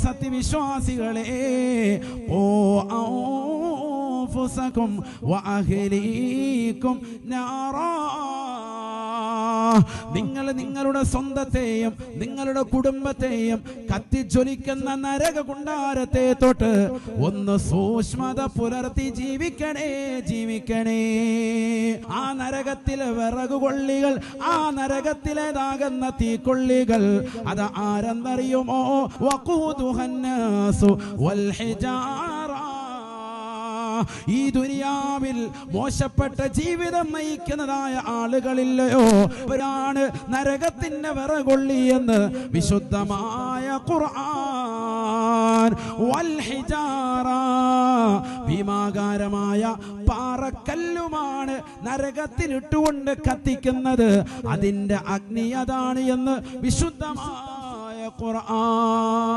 സത്യവിശ്വാസികളെ, ഓ അൻഫുസകും വഅഹ്ലീകും നാറാ, നിങ്ങൾ നിങ്ങളുടെ സ്വന്തത്തെയും നിങ്ങളുടെ കുടുംബത്തെയും കത്തിജ്വലിക്കുന്ന നരക കുണ്ടാരത്തെ തൊട്ട് ഒന്ന് സൂക്ഷ്മത പുലർത്തി ജീവിക്കണേ. ആ നരകത്തിലെ വിറകുകൊള്ളികൾ, ആ നരകത്തിലേതാകുന്ന തീക്കൊള്ളികൾ, അത് ആരെന്നറിയുമോ? വഖൂദുഹന്നാസു വൽ ഹിജാറ. ഈ ദുനിയാവിൽ മോശപ്പെട്ട ജീവിതം നയിക്കുന്നതായ ആളുകളില്ലയോ, അവരാണ് നരകത്തിന്റെ വിറകൊള്ളി എന്ന് വിശുദ്ധമായ ഖുർആൻ. വൽ ഹിജാറ, ഭീമാകാരമായ പാറക്കല്ലുമാണ് നരകത്തിലിട്ടുകൊണ്ട് കത്തിക്കുന്നത്. അതിന്റെ അഗ്നി അതാണ് എന്ന് വിശുദ്ധമായ ഖുർആൻ.